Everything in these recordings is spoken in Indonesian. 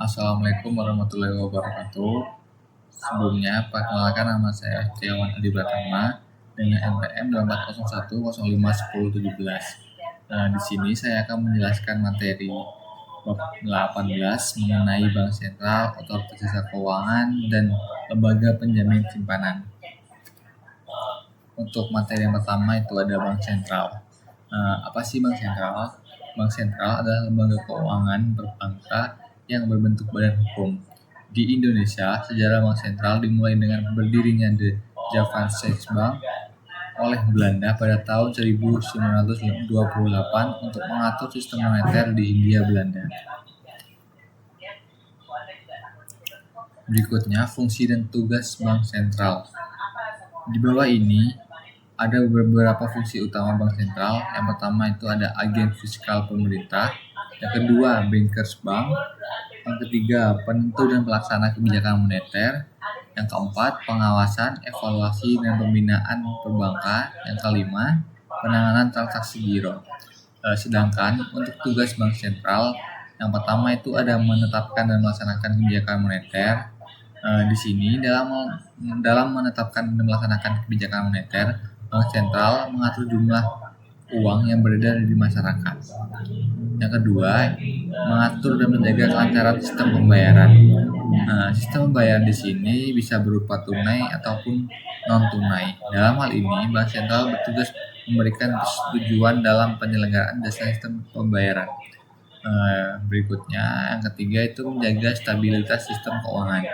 Assalamualaikum warahmatullahi wabarakatuh. Sebelumnya, perkenalkan nama saya Setiawan Adi Pratama dengan NPM 8401051017. Di sini saya akan menjelaskan materi bab 18 mengenai Bank Sentral, Otoritas Jasa Keuangan, dan Lembaga Penjamin Simpanan. Untuk materi yang pertama itu ada Bank Sentral. Apa sih Bank Sentral? Bank Sentral adalah lembaga keuangan berbangsa yang berbentuk badan hukum. Di Indonesia, sejarah Bank Sentral dimulai dengan berdirinya The Javaanse Bank oleh Belanda pada tahun 1928 untuk mengatur sistem moneter di Hindia Belanda. Berikutnya, fungsi dan tugas Bank Sentral. Di bawah ini ada beberapa fungsi utama Bank Sentral. Yang pertama itu ada agen fiskal pemerintah, yang kedua bankers bank, yang ketiga penentu dan pelaksana kebijakan moneter, yang keempat pengawasan, evaluasi, dan pembinaan perbankan, yang kelima penanganan transaksi giro. Sedangkan untuk tugas Bank Sentral, yang pertama itu ada menetapkan dan melaksanakan kebijakan moneter. Di sini dalam menetapkan dan melaksanakan kebijakan moneter, Bank Sentral mengatur jumlah uang yang beredar di masyarakat. Yang kedua, mengatur dan menjaga kelancaran sistem pembayaran. Sistem pembayaran di sini bisa berupa tunai ataupun non tunai. Dalam hal ini, Bank Sentral bertugas memberikan persetujuan dalam penyelenggaraan jasa sistem pembayaran. Berikutnya, yang ketiga itu menjaga stabilitas sistem keuangan.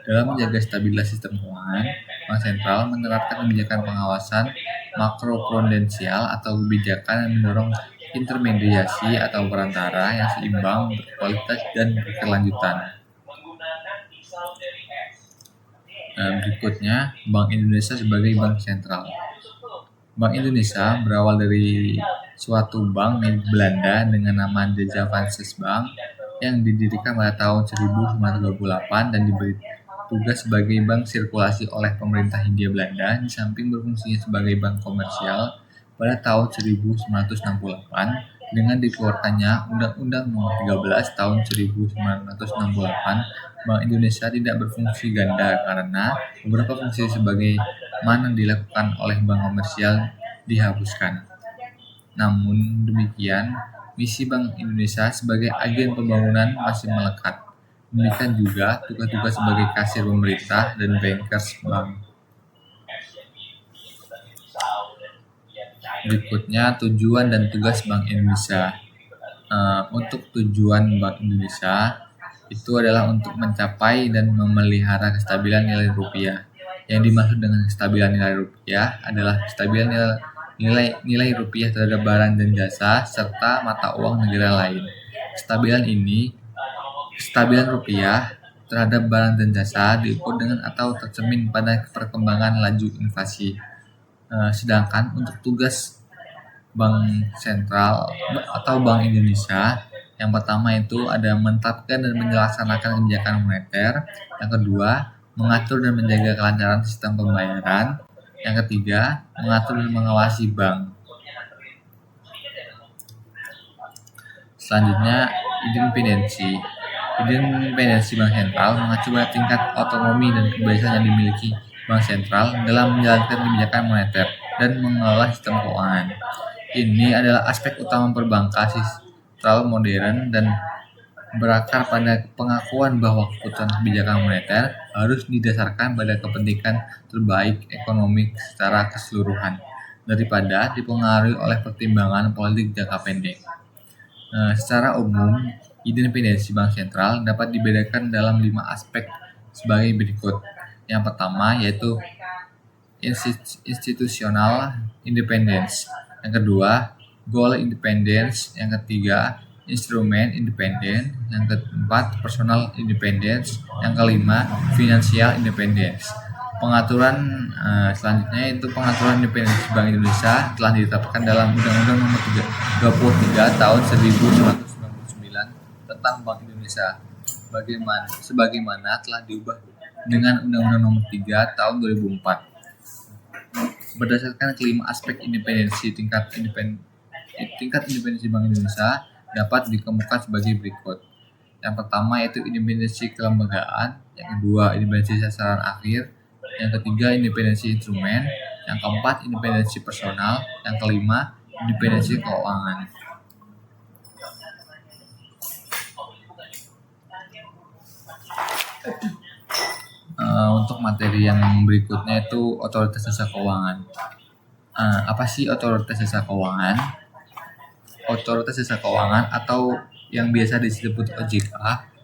Dalam menjaga stabilitas sistem keuangan, Bank Sentral menerapkan kebijakan pengawasan makroprudensial atau kebijakan yang mendorong intermediasi atau perantara yang seimbang, berkualitas, dan berkelanjutan. Berikutnya, Bank Indonesia sebagai Bank Sentral. Bank Indonesia berawal dari suatu bank milik Belanda dengan nama The Javaanse Bank yang didirikan pada tahun 1928 dan diberi tugas sebagai bank sirkulasi oleh pemerintah Hindia Belanda, di samping berfungsinya sebagai bank komersial. Pada tahun 1968 dengan dikeluarkannya Undang-Undang Nomor 13 tahun 1968, Bank Indonesia tidak berfungsi ganda karena beberapa fungsi sebagai mana dilakukan oleh bank komersial dihapuskan. Namun demikian, misi Bank Indonesia sebagai agen pembangunan masih melekat. Demikian juga tugas-tugas sebagai kasir pemerintah dan bankers bank. Berikutnya, tujuan dan tugas Bank Indonesia. Untuk tujuan Bank Indonesia itu adalah untuk mencapai dan memelihara kestabilan nilai rupiah. Yang dimaksud dengan kestabilan nilai rupiah adalah kestabilan nilai rupiah terhadap barang dan jasa serta mata uang negara lain. Kestabilan rupiah terhadap barang dan jasa diukur dengan atau tercermin pada perkembangan laju inflasi. Sedangkan untuk tugas Bank Sentral atau Bank Indonesia, yang pertama itu ada menetapkan dan melaksanakan kebijakan moneter, yang kedua mengatur dan menjaga kelancaran sistem pembayaran, yang ketiga mengatur dan mengawasi bank. Selanjutnya, independensi Bank Sentral mengacu pada tingkat otonomi dan kebebasan yang dimiliki Bank Sentral dalam menjalankan kebijakan moneter dan mengelola sistem keuangan. Ini adalah aspek utama perbankan sentral modern dan berakar pada pengakuan bahwa keputusan kebijakan moneter harus didasarkan pada kepentingan terbaik ekonomi secara keseluruhan daripada dipengaruhi oleh pertimbangan politik jangka pendek. Secara umum, independensi Bank Sentral dapat dibedakan dalam 5 aspek sebagai berikut. Yang pertama yaitu institutional independence, yang kedua goal independence, yang ketiga instrument independence, yang keempat personal independence, yang kelima financial independence. Pengaturan selanjutnya itu pengaturan independensi Bank Indonesia telah ditetapkan dalam Undang-Undang Nomor 23 Tahun 1999 tentang Bank Indonesia, sebagaimana telah diubah dengan Undang-Undang Nomor 3 Tahun 2004. Berdasarkan kelima aspek independensi, tingkat independensi Bank Indonesia dapat dikemukakan sebagai berikut. Yang pertama yaitu independensi kelembagaan, yang kedua independensi sasaran akhir, yang ketiga independensi instrumen, yang keempat independensi personal, yang kelima independensi keuangan. Untuk materi yang berikutnya itu otoritas jasa keuangan. Apa sih otoritas jasa keuangan? Otoritas jasa keuangan atau yang biasa disebut OJK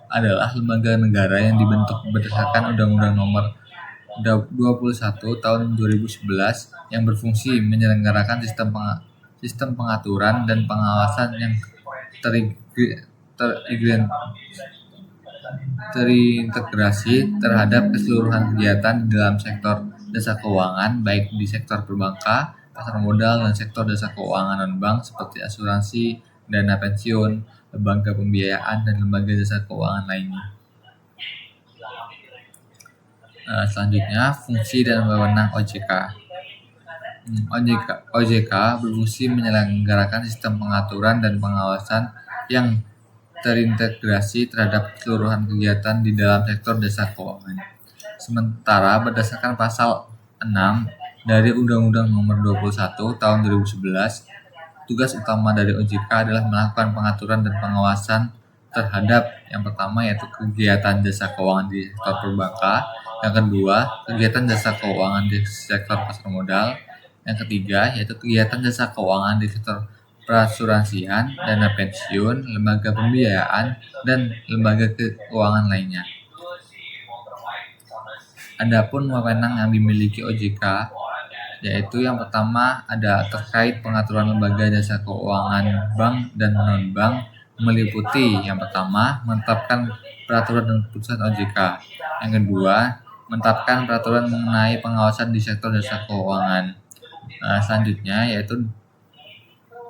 adalah lembaga negara yang dibentuk berdasarkan Undang-Undang Nomor 21 Tahun 2011 yang berfungsi menyelenggarakan sistem pengaturan dan pengawasan yang terintegrasi terhadap keseluruhan kegiatan di dalam sektor jasa keuangan, baik di sektor perbankan, pasar modal, dan sektor jasa keuangan non-bank seperti asuransi, dana pensiun, lembaga pembiayaan, dan lembaga jasa keuangan lainnya. Selanjutnya, fungsi dan wewenang OJK. OJK berfungsi menyelenggarakan sistem pengaturan dan pengawasan yang terintegrasi terhadap keseluruhan kegiatan di dalam sektor jasa keuangan. Sementara berdasarkan pasal 6 dari Undang-Undang Nomor 21 Tahun 2011, tugas utama dari OJK adalah melakukan pengaturan dan pengawasan terhadap yang pertama yaitu kegiatan jasa keuangan di sektor perbankan, yang kedua kegiatan jasa keuangan di sektor pasar modal, yang ketiga yaitu kegiatan jasa keuangan di sektor perasuransian, dana pensiun, lembaga pembiayaan, dan lembaga keuangan lainnya. Adapun wewenang yang dimiliki OJK yaitu yang pertama ada terkait pengaturan lembaga jasa keuangan bank dan non-bank, meliputi yang pertama menetapkan peraturan dan keputusan OJK, yang kedua menetapkan peraturan mengenai pengawasan di sektor jasa keuangan. Selanjutnya yaitu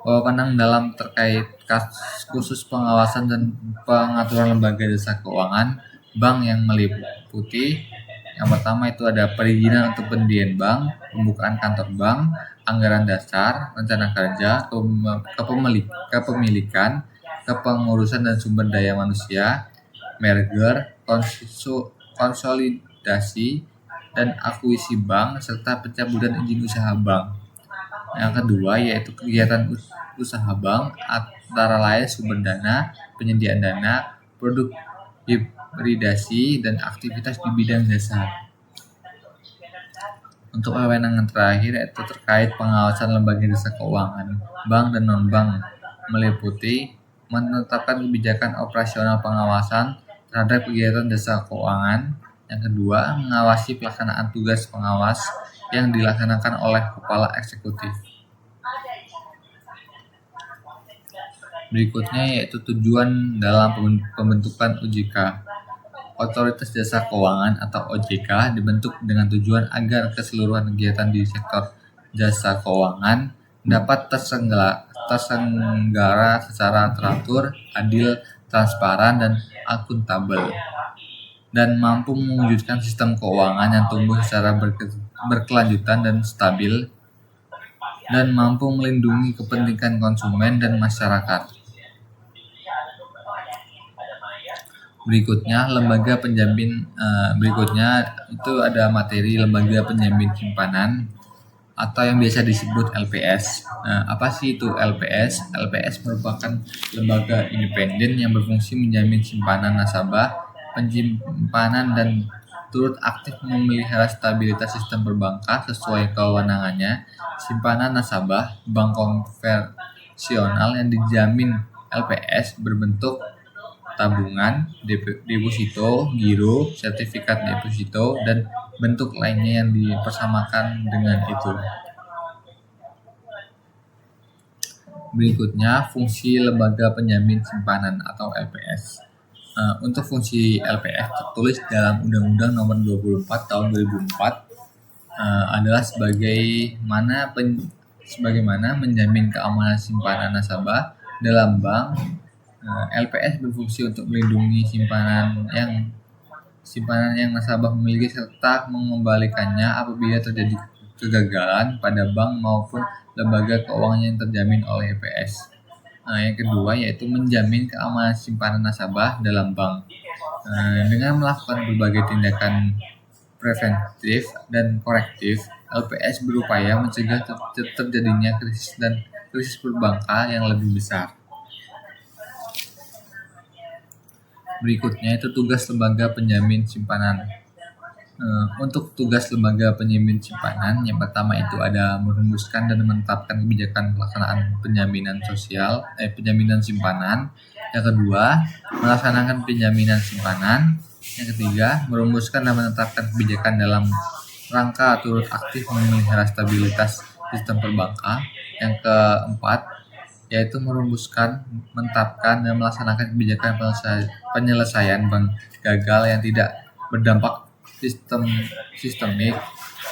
wewenang dalam terkait khusus pengawasan dan pengaturan lembaga jasa keuangan bank yang meliputi yang pertama itu ada perizinan untuk pendirian bank, pembukaan kantor bank, anggaran dasar, rencana kerja, kepemilikan, kepengurusan dan sumber daya manusia, merger, konsolidasi dan akuisisi bank, serta pencabutan izin usaha bank. Yang kedua yaitu kegiatan usaha bank antara lain sumber dana, penyediaan dana, produk hibridasi, dan aktivitas di bidang jasa. Untuk wewenang yang terakhir yaitu terkait pengawasan lembaga jasa keuangan, bank dan non-bank, meliputi menetapkan kebijakan operasional pengawasan terhadap kegiatan jasa keuangan. Yang kedua, mengawasi pelaksanaan tugas pengawas yang dilaksanakan oleh kepala eksekutif. Berikutnya yaitu tujuan dalam pembentukan OJK. Otoritas Jasa Keuangan atau OJK dibentuk dengan tujuan agar keseluruhan kegiatan di sektor jasa keuangan dapat terselenggara secara teratur, adil, transparan, dan akuntabel, dan mampu mewujudkan sistem keuangan yang tumbuh secara berkelanjutan dan stabil, dan mampu melindungi kepentingan konsumen dan masyarakat. Berikutnya itu ada materi lembaga penjamin simpanan atau yang biasa disebut LPS. Apa sih itu LPS? LPS merupakan lembaga independen yang berfungsi menjamin simpanan nasabah, penyimpanan, dan turut aktif memelihara stabilitas sistem perbankan sesuai kewenangannya. Simpanan nasabah bank konvensional yang dijamin LPS berbentuk tabungan, deposito, giro, sertifikat deposito, dan bentuk lainnya yang dipersamakan dengan itu. Berikutnya, fungsi lembaga penjamin simpanan atau LPS. Untuk fungsi LPS tertulis dalam Undang-Undang Nomor 24 Tahun 2004 adalah sebagaimana menjamin keamanan simpanan nasabah dalam bank. LPS berfungsi untuk melindungi simpanan yang nasabah memiliki serta mengembalikannya apabila terjadi kegagalan pada bank maupun lembaga keuangan yang terjamin oleh LPS. Yang kedua yaitu menjamin keamanan simpanan nasabah dalam bank. Dengan melakukan berbagai tindakan preventif dan korektif, LPS berupaya mencegah terjadinya krisis perbankan yang lebih besar. Berikutnya itu tugas lembaga penjamin simpanan. Untuk tugas lembaga penjamin simpanan, yang pertama itu ada merumuskan dan menetapkan kebijakan pelaksanaan penjaminan simpanan. Yang kedua, melaksanakan penjaminan simpanan. Yang ketiga, merumuskan dan menetapkan kebijakan dalam rangka turut aktif memelihara stabilitas sistem perbankan. Yang keempat, yaitu merumuskan, menetapkan, dan melaksanakan kebijakan penyelesaian bank gagal yang tidak berdampak sistemik,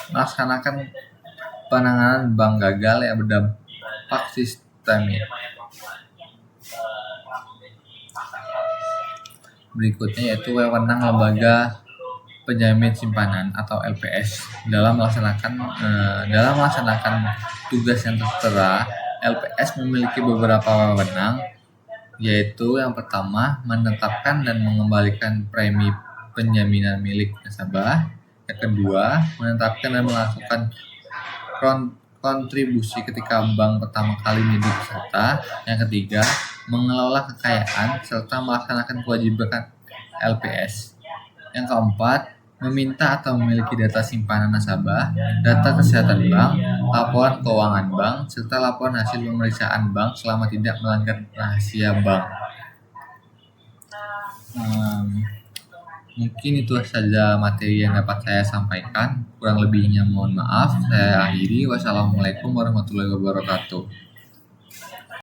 melaksanakan penanganan bank gagal yang berdampak sistemik. Berikutnya yaitu wewenang lembaga penjamin simpanan atau LPS dalam melaksanakan tugas yang tertera. LPS memiliki beberapa wewenang, yaitu yang pertama menetapkan dan mengembalikan premi penjaminan milik nasabah. Yang kedua, menetapkan dan melakukan kontribusi ketika bank pertama kali menjadi peserta. Yang ketiga, mengelola kekayaan serta melaksanakan kewajiban LPS. Yang keempat, meminta atau memiliki data simpanan nasabah, data kesehatan bank, laporan keuangan bank, serta laporan hasil pemeriksaan bank selama tidak melanggar rahasia bank. Mungkin itu saja materi yang dapat saya sampaikan. Kurang lebihnya mohon maaf. Saya akhiri. Wassalamualaikum warahmatullahi wabarakatuh.